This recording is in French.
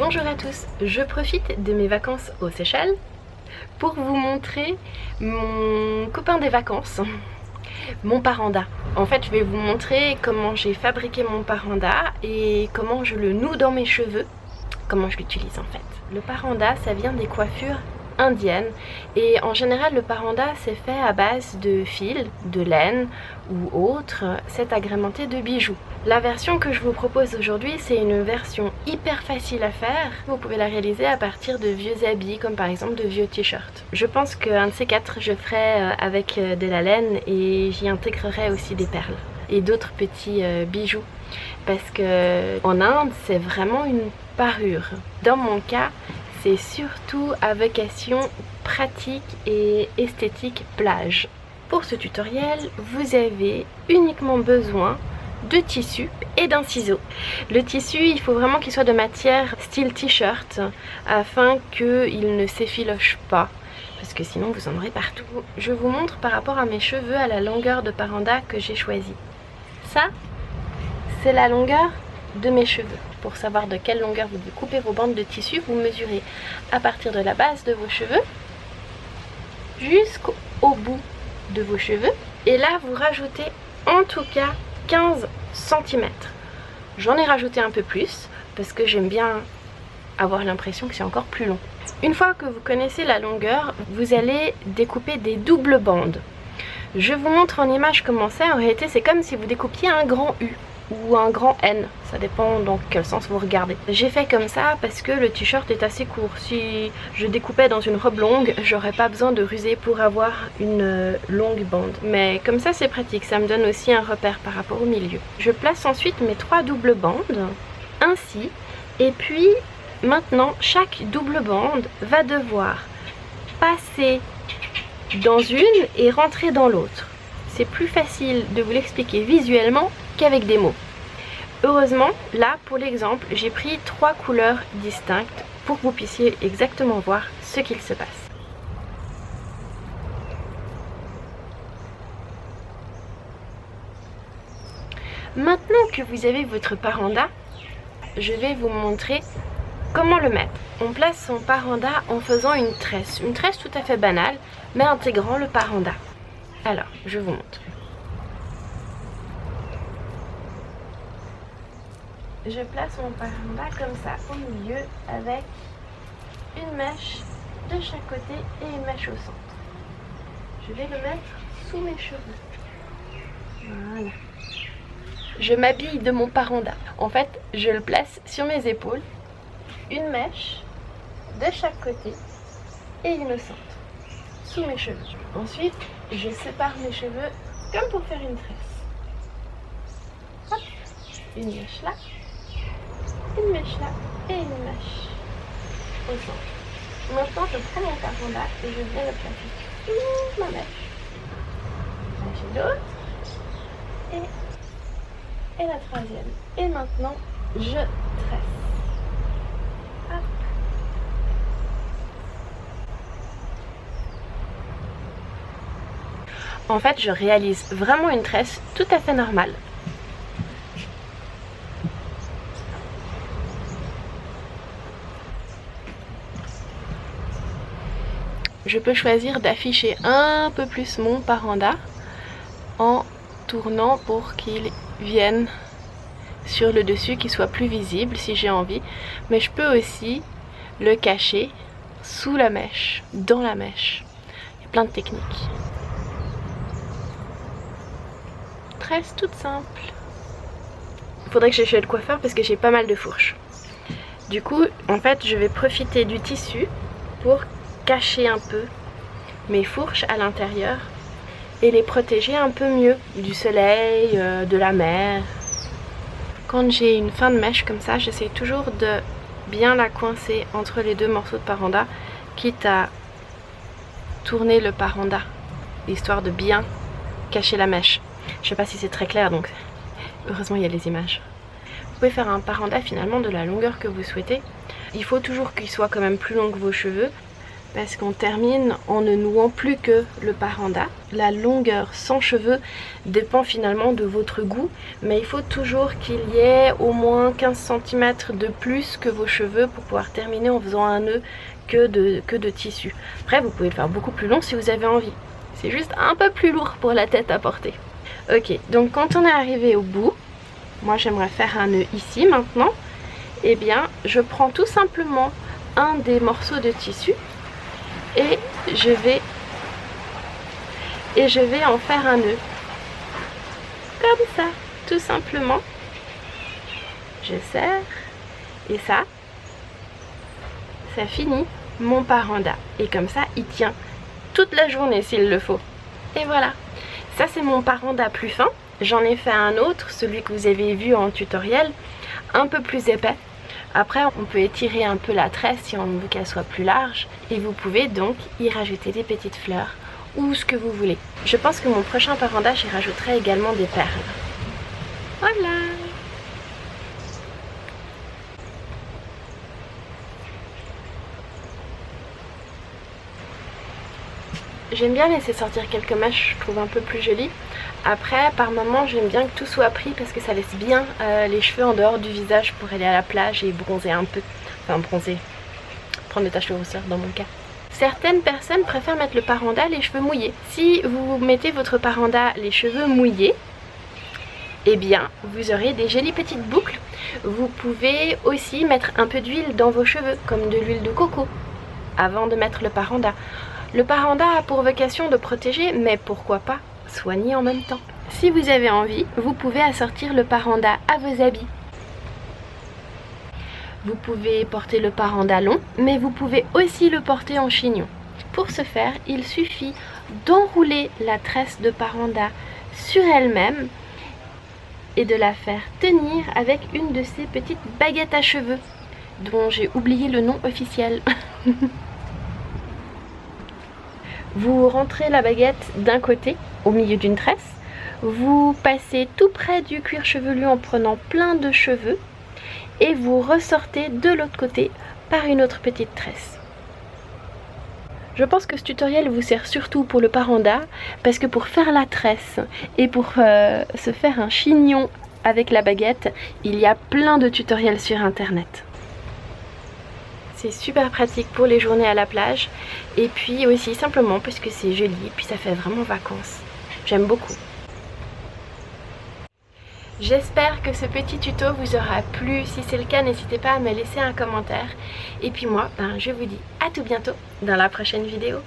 Bonjour à tous, je profite de mes vacances aux Seychelles pour vous montrer mon copain des vacances, mon paranda. En fait, je vais vous montrer comment j'ai fabriqué mon paranda et comment je le noue dans mes cheveux, comment je l'utilise en fait. Le paranda, ça vient des coiffures indiennes et en général le paranda c'est fait à base de fil, de laine ou autre, c'est agrémenté de bijoux. La version que je vous propose aujourd'hui, c'est une version hyper facile à faire. Vous pouvez la réaliser à partir de vieux habits comme par exemple de vieux t-shirts. Je pense qu'un de ces quatre je ferai avec de la laine et j'y intégrerai aussi des perles et d'autres petits bijoux parce que en Inde c'est vraiment une parure. Dans mon cas, c'est surtout à vocation pratique et esthétique plage. Pour ce tutoriel, vous avez uniquement besoin de tissu et d'un ciseau. Le tissu, il faut vraiment qu'il soit de matière style t-shirt afin qu'il ne s'effiloche pas parce que sinon vous en aurez partout. Je vous montre par rapport à mes cheveux à la longueur de paranda que j'ai choisi. Ça, c'est la longueur de mes cheveux. Pour savoir de quelle longueur vous coupez vos bandes de tissu, vous mesurez à partir de la base de vos cheveux jusqu'au bout de vos cheveux. Et là, vous rajoutez en tout cas 15 cm. J'en ai rajouté un peu plus parce que j'aime bien avoir l'impression que c'est encore plus long. Une fois que vous connaissez la longueur, vous allez découper des doubles bandes. Je vous montre en image comment c'est. En réalité, c'est comme si vous découpiez un grand U ou un grand N, ça dépend dans quel sens vous regardez. J'ai fait comme ça parce que le t-shirt est assez court. Si je découpais dans une robe longue, j'aurais pas besoin de ruser pour avoir une longue bande. Mais comme ça c'est pratique, ça me donne aussi un repère par rapport au milieu. Je place ensuite mes 3 doubles bandes, ainsi, et puis maintenant chaque double bande va devoir passer dans une et rentrer dans l'autre. C'est plus facile de vous l'expliquer visuellement qu'avec des mots. Heureusement, là pour l'exemple, j'ai pris 3 couleurs distinctes pour que vous puissiez exactement voir ce qu'il se passe. Maintenant que vous avez votre paranda, je vais vous montrer comment le mettre. On place son paranda en faisant une tresse tout à fait banale, mais intégrant le paranda. Alors, je vous montre. Je place mon paranda comme ça au milieu avec une mèche de chaque côté et une mèche au centre. Je vais le mettre sous mes cheveux. Voilà. Je m'habille de mon paranda. En fait, je le place sur mes épaules, une mèche de chaque côté et une au centre, sous mes cheveux. Ensuite, je sépare mes cheveux comme pour faire une tresse. Hop, une mèche là. Une mèche là et une mèche au centre. Maintenant je prends mon paranda et je viens le placer sous ma mèche. Là j'ai l'autre et la troisième. Et maintenant je tresse. Hop. En fait je réalise vraiment une tresse tout à fait normale. Je peux choisir d'afficher un peu plus mon paranda en tournant pour qu'il vienne sur le dessus, qu'il soit plus visible si j'ai envie. Mais je peux aussi le cacher sous la mèche, dans la mèche. Il y a plein de techniques. Tresse toute simple. Il faudrait que j'achète le coiffeur parce que j'ai pas mal de fourches. Du coup, en fait, je vais profiter du tissu pour cacher un peu mes fourches à l'intérieur et les protéger un peu mieux du soleil, de la mer. Quand j'ai une fin de mèche comme ça, j'essaie toujours de bien la coincer entre les deux morceaux de paranda, quitte à tourner le paranda, histoire de bien cacher la mèche. Je sais pas si c'est très clair, donc heureusement il y a les images. Vous pouvez faire un paranda finalement de la longueur que vous souhaitez. Il faut toujours qu'il soit quand même plus long que vos cheveux. parce qu'on termine en ne nouant plus que le paranda. La longueur sans cheveux dépend finalement de votre goût, mais il faut toujours qu'il y ait au moins 15 cm de plus que vos cheveux pour pouvoir terminer en faisant un nœud que de tissu. Après vous pouvez le faire beaucoup plus long si vous avez envie. C'est juste un peu plus lourd pour la tête à porter. Ok, donc quand on est arrivé au bout, moi j'aimerais faire un nœud ici maintenant. Eh bien je prends tout simplement un des morceaux de tissu et je vais en faire un nœud comme ça, tout simplement. Je serre et ça finit mon paranda, et comme ça il tient toute la journée s'il le faut. Et voilà, ça c'est mon paranda plus fin. J'en ai fait un autre, celui que vous avez vu en tutoriel, un peu plus épais. Après on peut étirer un peu la tresse si on veut qu'elle soit plus large, et vous pouvez donc y rajouter des petites fleurs ou ce que vous voulez. Je pense que mon prochain paranda j'y rajouterai également des perles. Voilà. J'aime bien laisser sortir quelques mèches, je trouve un peu plus joli. Après, par moments, j'aime bien que tout soit pris parce que ça laisse bien les cheveux en dehors du visage pour aller à la plage et bronzer un peu. Enfin, bronzer, prendre des taches de rousseur dans mon cas. Certaines personnes préfèrent mettre le paranda les cheveux mouillés. Si vous mettez votre paranda les cheveux mouillés, eh bien, vous aurez des jolies petites boucles. Vous pouvez aussi mettre un peu d'huile dans vos cheveux, comme de l'huile de coco, avant de mettre le paranda. Le paranda a pour vocation de protéger, mais pourquoi pas soigner en même temps. Si vous avez envie, vous pouvez assortir le paranda à vos habits. Vous pouvez porter le paranda long, mais vous pouvez aussi le porter en chignon. Pour ce faire, il suffit d'enrouler la tresse de paranda sur elle-même et de la faire tenir avec une de ces petites baguettes à cheveux, dont j'ai oublié le nom officiel. Vous rentrez la baguette d'un côté, au milieu d'une tresse. Vous passez tout près du cuir chevelu en prenant plein de cheveux. Et vous ressortez de l'autre côté par une autre petite tresse. Je pense que ce tutoriel vous sert surtout pour le paranda, parce que pour faire la tresse et pour se faire un chignon avec la baguette, il y a plein de tutoriels sur internet. C'est super pratique pour les journées à la plage, et puis aussi simplement parce que c'est joli, et puis ça fait vraiment vacances. J'aime beaucoup. J'espère que ce petit tuto vous aura plu. Si c'est le cas, n'hésitez pas à me laisser un commentaire. Et puis moi, je vous dis à tout bientôt dans la prochaine vidéo.